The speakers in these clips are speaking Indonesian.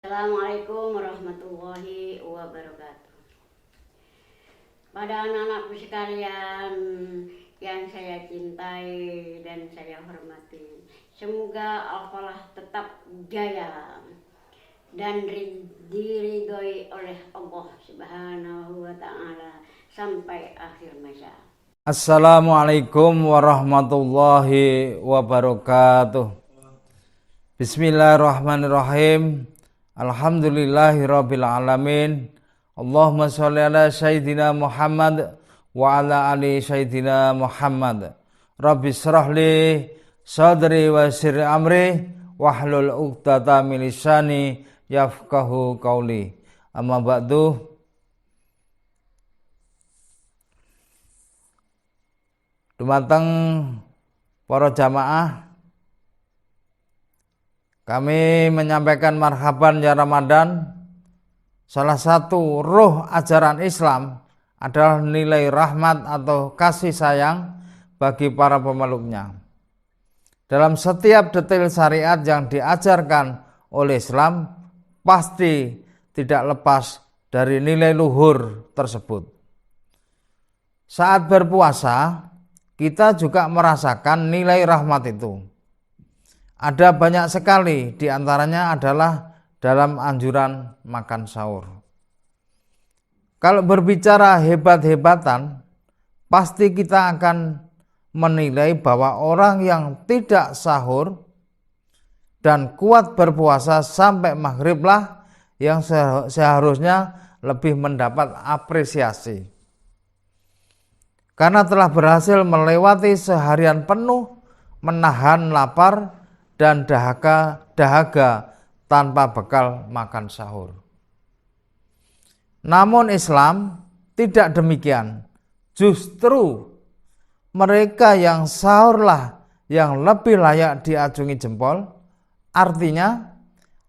Assalamualaikum warahmatullahi wabarakatuh. Pada anak-anakku sekalian yang saya cintai dan saya hormati, semoga Allah tetap jaya dan diridhoi oleh Allah Subhanahu wa Ta'ala sampai akhir masa. Assalamualaikum warahmatullahi wabarakatuh. Bismillahirrahmanirrahim. Alhamdulillahirabbil alamin. Allahumma shalli ala sayyidina Muhammad wa ala ali sayyidina Muhammad. Rabbi shrah li sadri wa yassir amri wahlul 'uqdatam min lisani yafqahu qauli. Amma ba'du. Dumateng para jamaah, kami menyampaikan marhaban ya Ramadan. Salah satu ruh ajaran Islam adalah nilai rahmat atau kasih sayang bagi para pemeluknya. Dalam setiap detail syariat yang diajarkan oleh Islam pasti tidak lepas dari nilai luhur tersebut. Saat berpuasa, kita juga merasakan nilai rahmat itu. Ada banyak sekali, diantaranya adalah dalam anjuran makan sahur. Kalau berbicara hebat-hebatan, pasti kita akan menilai bahwa orang yang tidak sahur dan kuat berpuasa sampai maghriblah yang seharusnya lebih mendapat apresiasi. Karena telah berhasil melewati seharian penuh menahan lapar dan dahaga tanpa bekal makan sahur. Namun Islam tidak demikian. Justru mereka yang sahurlah yang lebih layak diacungi jempol. Artinya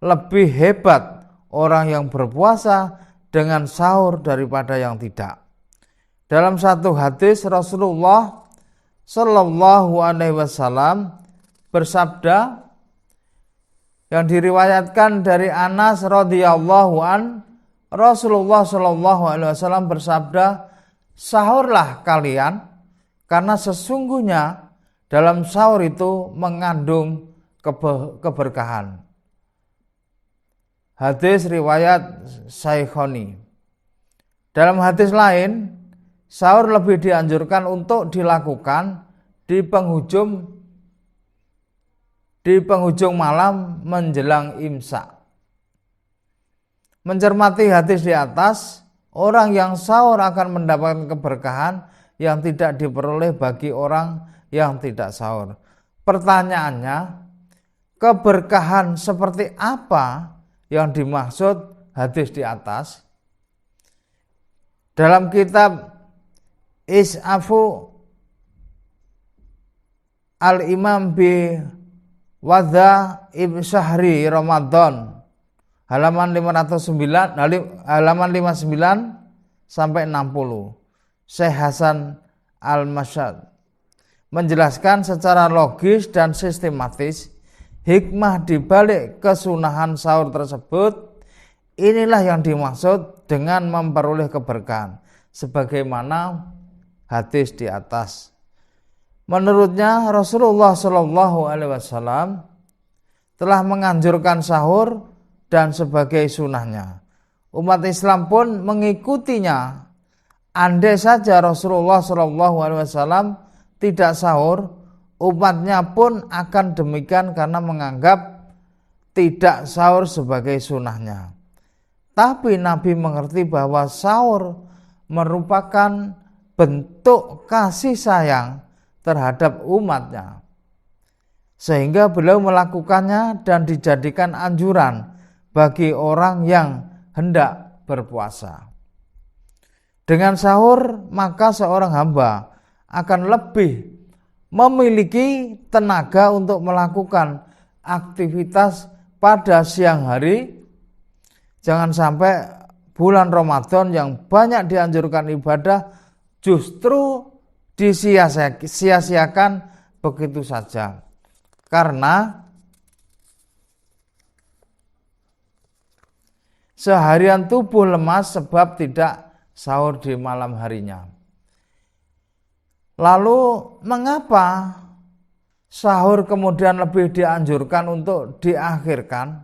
lebih hebat orang yang berpuasa dengan sahur daripada yang tidak. Dalam satu hadis Rasulullah Shallallahu Alaihi Wasallam bersabda yang diriwayatkan dari Anas radhiyallahu an, Rasulullah Shallallahu Alaihi Wasallam bersabda, sahurlah kalian karena sesungguhnya dalam sahur itu mengandung keberkahan. Hadis riwayat Syaikhaini. Dalam hadis lain, sahur lebih dianjurkan untuk dilakukan di penghujung malam menjelang imsak. Mencermati hadis di atas, orang yang sahur akan mendapatkan keberkahan yang tidak diperoleh bagi orang yang tidak sahur. Pertanyaannya, keberkahan seperti apa yang dimaksud hadis di atas? Dalam kitab Is'afu Al-Imam bi Wadha Ibn Syahri Ramadan halaman 59 sampai 60, Syekh Hasan Al-Masyad menjelaskan secara logis dan sistematis hikmah di balik kesunahan sahur tersebut. Inilah yang dimaksud dengan memperoleh keberkahan sebagaimana hadis di atas. Menurutnya Rasulullah Shallallahu Alaihi Wasallam telah menganjurkan sahur dan sebagai sunahnya. Umat Islam pun mengikutinya. Andai saja Rasulullah Shallallahu Alaihi Wasallam tidak sahur, umatnya pun akan demikian karena menganggap tidak sahur sebagai sunahnya. Tapi Nabi mengerti bahwa sahur merupakan bentuk kasih sayang terhadap umatnya, sehingga beliau melakukannya dan dijadikan anjuran bagi orang yang hendak berpuasa. Dengan sahur maka seorang hamba akan lebih memiliki tenaga untuk melakukan aktivitas pada siang hari. Jangan sampai bulan Ramadan yang banyak dianjurkan ibadah justru disia-siakan begitu saja. Karena seharian tubuh lemas sebab tidak sahur di malam harinya. Lalu mengapa sahur kemudian lebih dianjurkan untuk diakhirkan,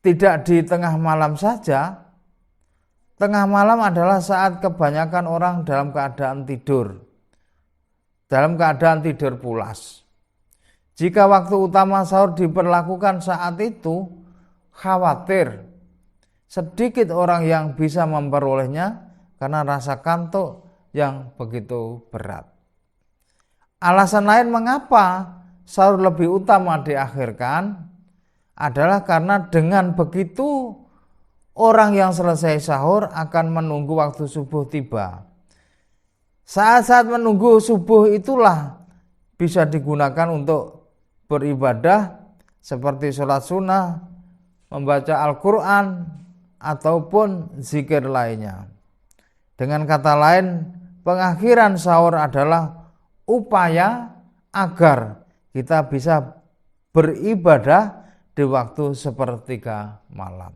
tidak di tengah malam saja? Tengah malam adalah saat kebanyakan orang dalam keadaan tidur pulas. Jika waktu utama sahur diberlakukan saat itu, khawatir sedikit orang yang bisa memperolehnya karena rasa kantuk yang begitu berat. Alasan lain mengapa sahur lebih utama diakhirkan adalah karena dengan begitu orang yang selesai sahur akan menunggu waktu subuh tiba. Saat-saat menunggu subuh itulah bisa digunakan untuk beribadah seperti sholat sunnah, membaca Al-Quran, ataupun zikir lainnya. Dengan kata lain, pengakhiran sahur adalah upaya agar kita bisa beribadah di waktu sepertiga malam.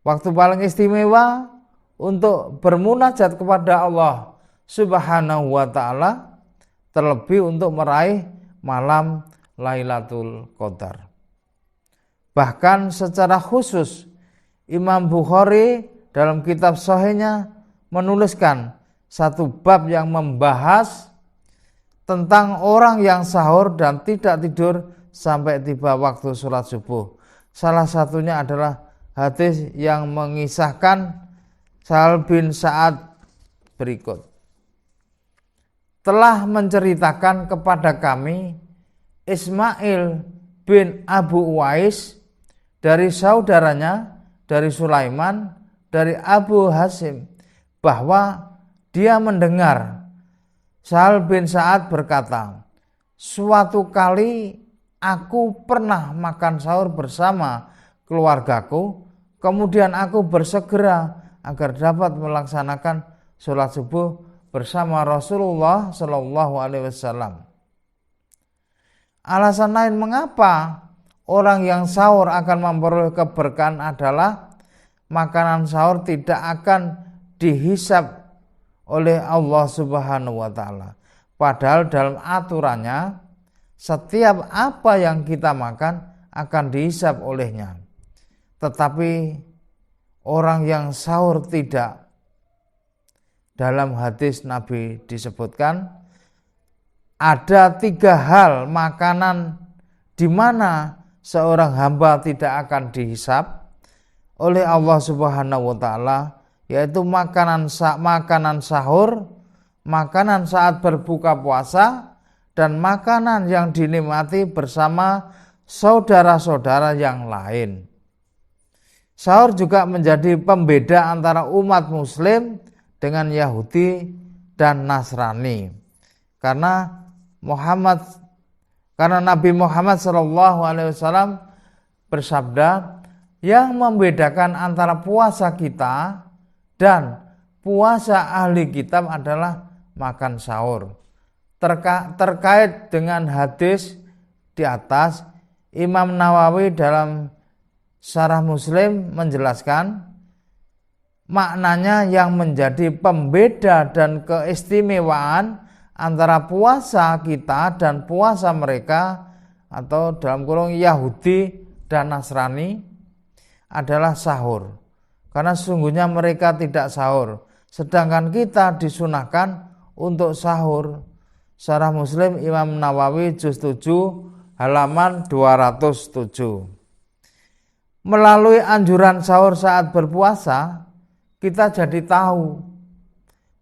Waktu paling istimewa untuk bermunajat kepada Allah Subhanahu wa ta'ala, terlebih untuk meraih malam Lailatul Qadar. Bahkan secara khusus Imam Bukhari dalam kitab Sahihnya menuliskan satu bab yang membahas tentang orang yang sahur dan tidak tidur sampai tiba waktu sholat subuh. Salah satunya adalah hadis yang mengisahkan Sahal bin Sa'ad berikut. Telah menceritakan kepada kami Ismail bin Abu Uwais dari saudaranya, dari Sulaiman, dari Abu Hasim, bahwa dia mendengar Sahal bin Sa'ad berkata, suatu kali aku pernah makan sahur bersama keluargaku, kemudian aku bersegera agar dapat melaksanakan sholat subuh bersama Rasulullah Shallallahu Alaihi Wasallam. Alasan lain mengapa orang yang sahur akan memperoleh keberkahan adalah makanan sahur tidak akan dihisab oleh Allah Subhanahu wa ta'ala. Padahal dalam aturannya setiap apa yang kita makan akan dihisab olehnya. Tetapi orang yang sahur tidak. Dalam hadis Nabi disebutkan ada 3 hal makanan di mana seorang hamba tidak akan dihisab oleh Allah Subhanahu wa ta'ala, yaitu makanan sahur, makanan saat berbuka puasa, dan makanan yang dinikmati bersama saudara-saudara yang lain. Sahur juga menjadi pembeda antara umat muslim dengan Yahudi dan Nasrani. Karena Nabi Muhammad SAW bersabda, yang membedakan antara puasa kita dan puasa ahli kitab adalah makan sahur. Terkait dengan hadis di atas, Imam Nawawi dalam Syarah Muslim menjelaskan maknanya yang menjadi pembeda dan keistimewaan antara puasa kita dan puasa mereka atau dalam kurung Yahudi dan Nasrani adalah sahur. Karena sesungguhnya mereka tidak sahur, sedangkan kita disunahkan untuk sahur. Syarah Muslim Imam Nawawi juz 7 halaman 207. Melalui anjuran sahur saat berpuasa, kita jadi tahu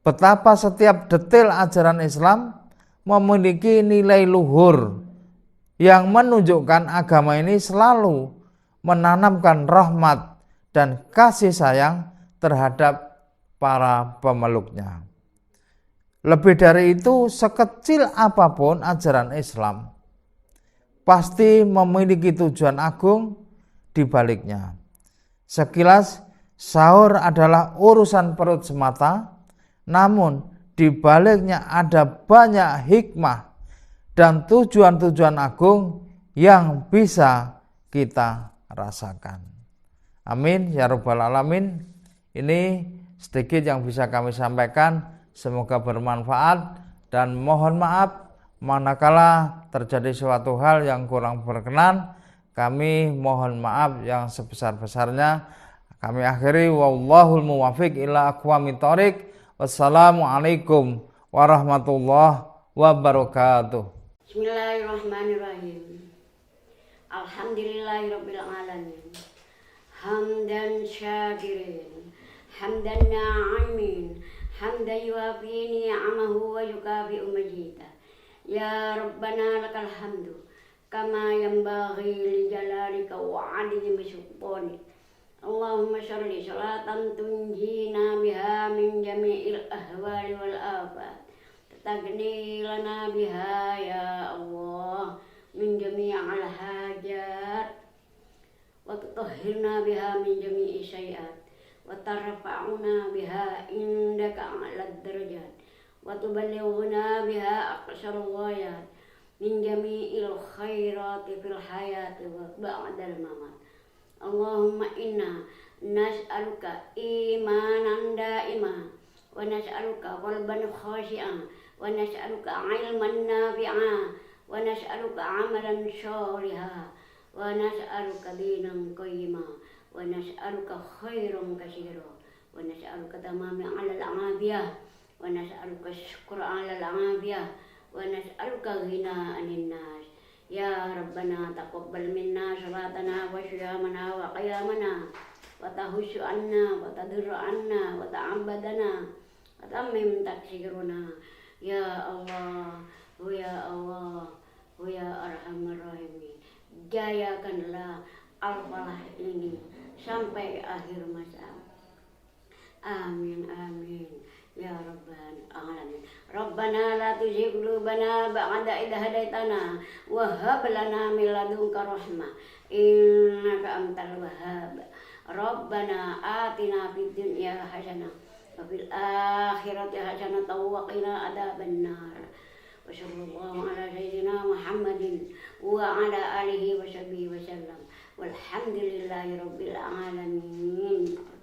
betapa setiap detail ajaran Islam memiliki nilai luhur yang menunjukkan agama ini selalu menanamkan rahmat dan kasih sayang terhadap para pemeluknya. Lebih dari itu, sekecil apapun ajaran Islam pasti memiliki tujuan agung di baliknya. Sekilas, sahur adalah urusan perut semata, namun di baliknya ada banyak hikmah dan tujuan-tujuan agung yang bisa kita rasakan. Amin ya rabbal alamin. Ini sedikit yang bisa kami sampaikan, semoga bermanfaat, dan mohon maaf manakala terjadi suatu hal yang kurang berkenan, kami mohon maaf yang sebesar-besarnya. Kami akhiri, wallahul muwafiq ila aqwamit thoriq. Wassalamualaikum warahmatullahi wabarakatuh. Bismillahirrahmanirrahim. Alhamdulillahirabbil alamin. Hamdan syakirin, hamdan na'imin, hamdan yuafi ni'amahu wa yukafi'u majidah. Ya Rabbana lakal hamdu kama yanbaghi li jalalika wa 'azimi sultanik. Allahumma sholli sholatan tunjina biha min jami'il ahwali wal afat, tatagni lana biha ya Allah min jami'il hajat, wa tutahhirna biha min jami'i syai'at, wa tarfa'una biha indaka a'lad darajat, wa tuballighuna biha aqsal ghayat min jami'il khairati fil hayati wa ba'dal mamat. Allahumma inna nas'aluka imanan da'ima, wa nas'aluka qalban khashi'an, wa nas'aluka ilman nafi'a, wa nas'aluka amalan sholiha, wa nas'aluka dinan qayyima, wa nas'aluka khairan katsira, wa nas'aluka tamaman 'alal 'afiyah, wa nas'aluka syukra 'alal 'afiyah, wa nas'aluka ghina 'anil nas. Ya Rabbana taqabbal minna salatana wa syiyamana wa qiyamana, wa tahussu anna wa tadirru anna wa ta'abbadana wa tammim taksiruna. Ya Allah, ya Allah, ya Arhamar Rahimin, jayakanlah al-falah ini sampai akhir masa. Amin amin ya rabbal alamin. Rabbana la tuzigh qulubana ba'da idh hadaitana wa hab lana min ladunka rahmah innaka antal wahhab. Rabbana atina fid dunya hasanah wa fil akhirati hasanah wa qina adzabannar. Wa sallallahu ala sayyidina Muhammadin wa ala alihi wa sahbihi wa sallam. Walhamdulillahi rabbil alamin.